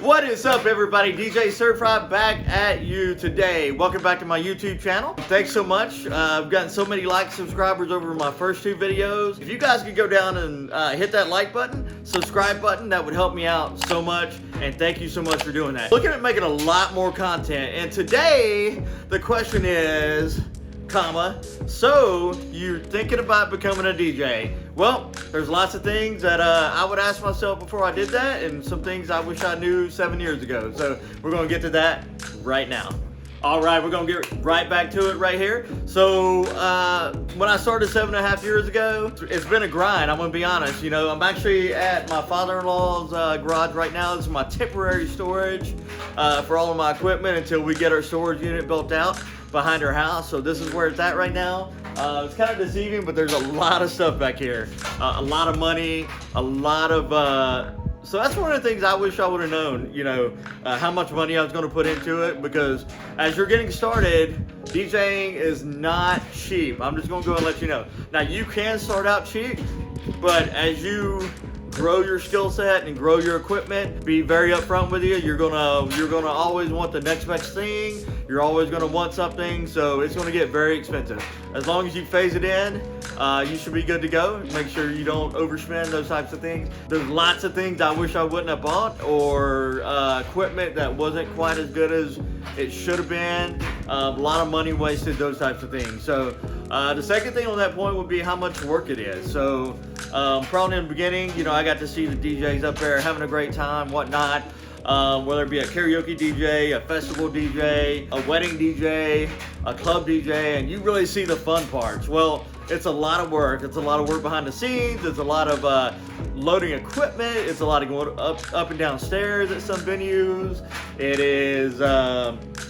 What is up, everybody? DJ SUBSBRIBE back at you today. Welcome back to my YouTube channel. Thanks so much. I've gotten so many subscribers over my first two videos. If you guys could go down and hit that like button, subscribe button, that would help me out so much. And thank you so much for doing that. Looking at making a lot more content. And today, the question is, so you're thinking about becoming a DJ? Well, there's lots of things that I would ask myself before I did that, and some things I wish I knew 7 years ago. So we're gonna get to that right now. All right, we're gonna get right back to it right here. So when I started 7.5 years ago, it's been a grind, I'm gonna be honest. You know, I'm actually at my father-in-law's garage right now. This is my temporary storage for all of my equipment until we get our storage unit built out behind our house. So this is where it's at right now. It's kind of deceiving, but there's a lot of stuff back here. A lot of money, a lot of, so that's one of the things I wish I would have known, you know, how much money I was going to put into it, because as you're getting started, DJing is not cheap. I'm just going to go and let you know. Now, you can start out cheap, but as you grow your skill set and grow your equipment, be very upfront with you. You're gonna always want the next best thing. You're always gonna want something, so it's gonna get very expensive. As long as you phase it in, you should be good to go. Make sure you don't overspend, those types of things. There's lots of things I wish I wouldn't have bought, or equipment that wasn't quite as good as it should have been. A lot of money wasted, those types of things. So the second thing on that point would be how much work it is. So probably in the beginning, you know, I got to see the DJs up there having a great time, whatnot. Whether it be a karaoke DJ, a festival DJ, a wedding DJ, a club DJ, and you really see the fun parts. Well, it's a lot of work. It's a lot of work behind the scenes. It's a lot of loading equipment. It's a lot of going up and down stairs at some venues. It is,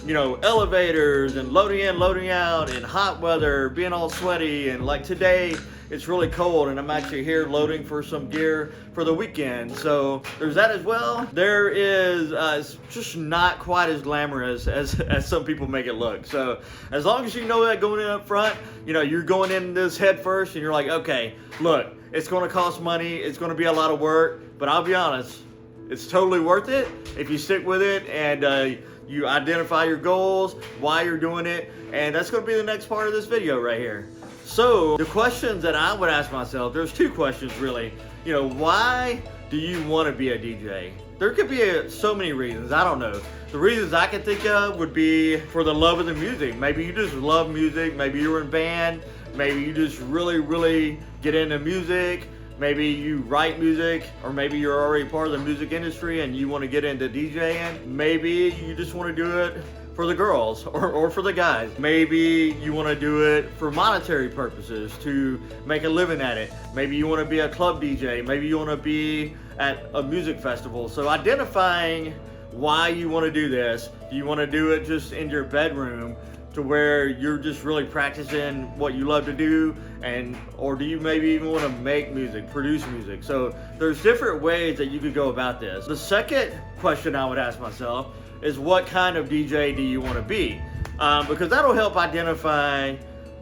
you know, elevators and loading in, loading out, and hot weather, being all sweaty. And like today, it's really cold, and I'm actually here loading for some gear for the weekend. So there's that as well. There is, it's just not quite as glamorous as some people make it look. So as long as you know that going in up front, you know, you're going in this head first and you're like, okay, look, it's gonna cost money, it's gonna be a lot of work, but I'll be honest, it's totally worth it if you stick with it and you identify your goals, why you're doing it, and that's gonna be the next part of this video right here. So the questions that I would ask myself, there's two questions really. You know, why do you want to be a DJ? There could be so many reasons, I don't know. The reasons I can think of would be for the love of the music. Maybe you just love music, maybe you were in band, maybe you just really get into music, maybe you write music, or maybe you're already part of the music industry and you want to get into DJing. Maybe you just want to do it for the girls or for the guys. Maybe you want to do it for monetary purposes to make a living at it. Maybe you want to be a club DJ. Maybe you want to be at a music festival. So identifying why you want to do this. Do you want to do it just in your bedroom to where you're just really practicing what you love to do, or do you maybe even want to make music, produce music? So there's different ways that you could go about this. The second question I would ask myself is, what kind of DJ do you want to be? Because that'll help identify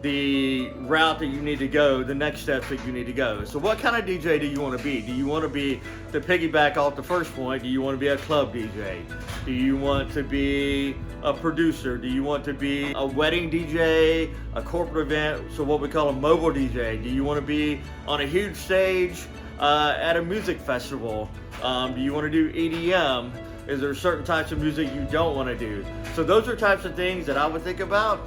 the route that you need to go, the next steps that you need to go. So what kind of DJ do you want to be? Do you want to be, to piggyback off the first point, do you want to be a club DJ? Do you want to be a producer? Do you want to be a wedding DJ, a corporate event, so what we call a mobile DJ? Do you want to be on a huge stage at a music festival? Do you want to do EDM? Is there certain types of music you don't want to do? So those are types of things that I would think about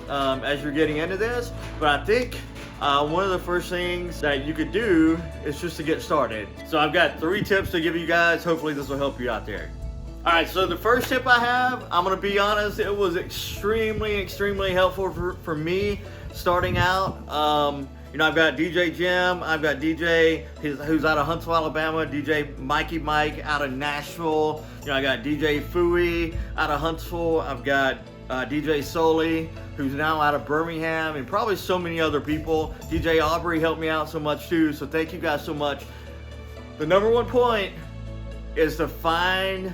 as you're getting into this. But I think one of the first things that you could do is just to get started. So I've got 3 tips to give you guys. Hopefully this will help you out there. All right, so the first tip I have, I'm gonna be honest, it was extremely helpful for me starting out. You know, I've got DJ Jim, I've got DJ who's out of Huntsville, Alabama, DJ Mikey Mike out of Nashville. You know, I got DJ Fooey out of Huntsville. I've got DJ Soli, who's now out of Birmingham, and probably so many other people. DJ Aubrey helped me out so much too, so thank you guys so much. The number one point is to find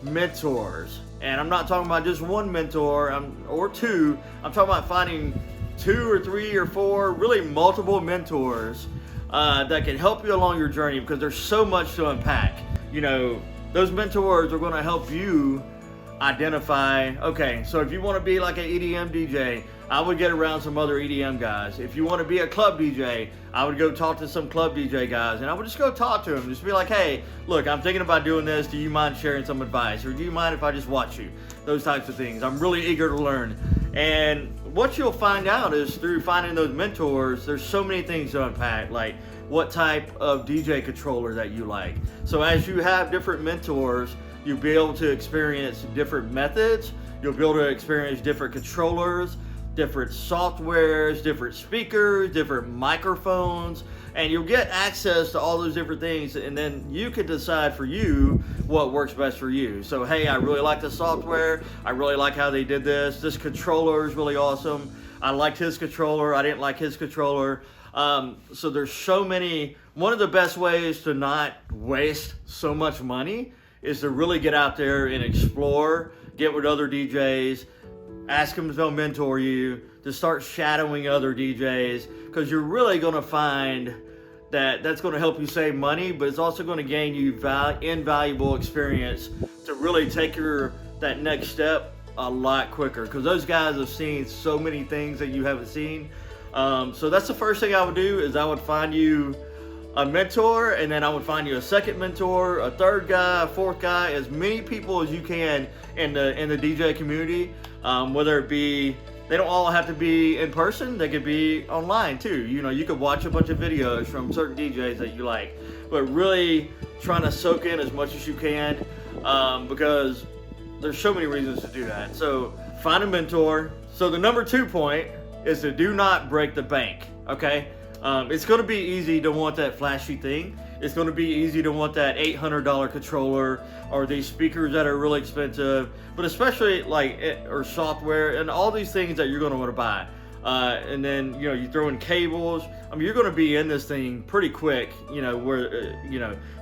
mentors. And I'm not talking about just one mentor or two. I'm talking about finding 2 or 3 or 4, really multiple mentors that can help you along your journey, because there's so much to unpack. You know, those mentors are going to help you identify, okay, so if you want to be like an EDM DJ, I would get around some other EDM guys. If you want to be a club DJ, I would go talk to some club DJ guys, and I would just go talk to them. Just be like, hey, look, I'm thinking about doing this. Do you mind sharing some advice? Or do you mind if I just watch you? Those types of things. I'm really eager to learn. And what you'll find out is through finding those mentors, there's so many things to unpack, like what type of DJ controller that you like. So as you have different mentors, you'll be able to experience different methods. You'll be able to experience different controllers, different softwares, different speakers, different microphones, and you'll get access to all those different things, and then you can decide for you what works best for you. So hey, I really like the software. I really like how they did this. This controller is really awesome. I liked his controller. I didn't like his controller. So there's so many. One of the best ways to not waste so much money is to really get out there and explore, get with other DJs, ask them to mentor you, to start shadowing other DJs, because you're really going to find that that's going to help you save money, but it's also going to gain you invaluable experience to really take that next step a lot quicker, because those guys have seen so many things that you haven't seen. So that's the first thing I would do, is I would find you a mentor, and then I would find you a second mentor, a third guy, a fourth guy, as many people as you can in the DJ community, whether it be, they don't all have to be in person, they could be online too. You know, you could watch a bunch of videos from certain DJs that you like, but really trying to soak in as much as you can, because there's so many reasons to do that. So find a mentor. So the number 2 point is to do not break the bank, okay? It's going to be easy to want that flashy thing. It's going to be easy to want that $800 controller, or these speakers that are really expensive, but especially or software and all these things that you're going to want to buy. And then, you know, you throw in cables. I mean, you're going to be in this thing pretty quick, you know, where,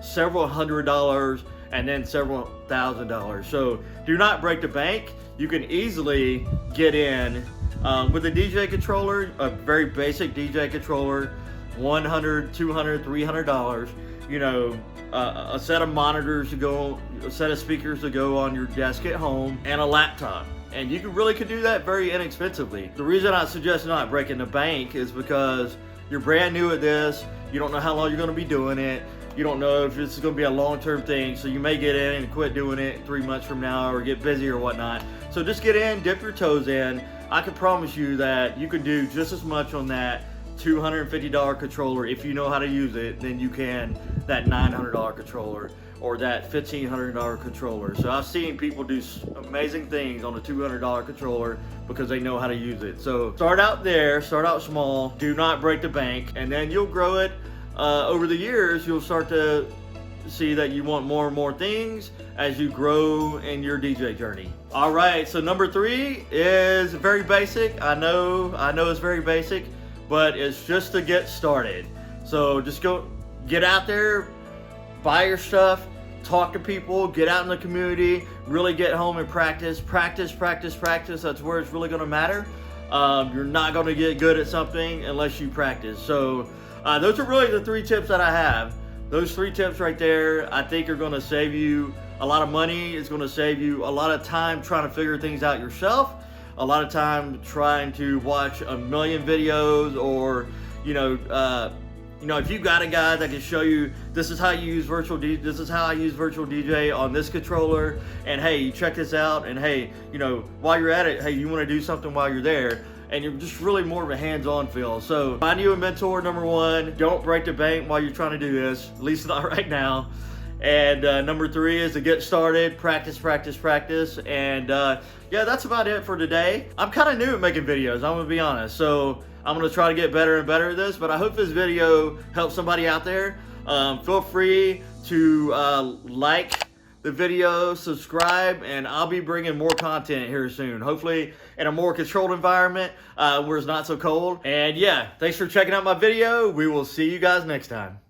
several $100s and then several $1,000s. So do not break the bank. You can easily get in with a DJ controller, a very basic DJ controller, $100, $200, $300. You know, a set of monitors to go, a set of speakers to go on your desk at home, and a laptop. And you could do that very inexpensively. The reason I suggest not breaking the bank is because you're brand new at this. You don't know how long you're going to be doing it. You don't know if this is going to be a long-term thing. So you may get in and quit doing it 3 months from now, or get busy or whatnot. So just get in, dip your toes in. I can promise you that you can do just as much on that $250 controller, if you know how to use it, than you can that $900 controller or that $1,500 controller. So I've seen people do amazing things on a $200 controller because they know how to use it. So start out there, start out small, do not break the bank, and then you'll grow it. Over the years, you'll start to see that you want more and more things as you grow in your DJ journey. All right, so number 3 is very basic. I know it's very basic, but it's just to get started. So just get out there, buy your stuff, talk to people, get out in the community, really get home and practice. That's where it's really gonna matter. You're not gonna get good at something unless you practice. So those are really the 3 tips that I have. Those 3 tips right there, I think, are gonna save you a lot of money. It's gonna save you a lot of time trying to figure things out yourself. A lot of time trying to watch a million videos, or if you got a guy that can show you, this is how you use virtual DJ, this is how I use virtual DJ on this controller, and hey, you check this out, and hey, while you're at it, hey, you want to do something while you're there, and you're just really more of a hands-on feel. So find you a mentor, number 1. Don't break the bank while you're trying to do this, at least not right now. And number 3 is to get started, practice. And yeah, that's about it for today. I'm kind of new at making videos, I'm gonna be honest. So I'm gonna try to get better and better at this, but I hope this video helps somebody out there. Feel free to like the video, subscribe, and I'll be bringing more content here soon. Hopefully in a more controlled environment where it's not so cold. And yeah, thanks for checking out my video. We will see you guys next time.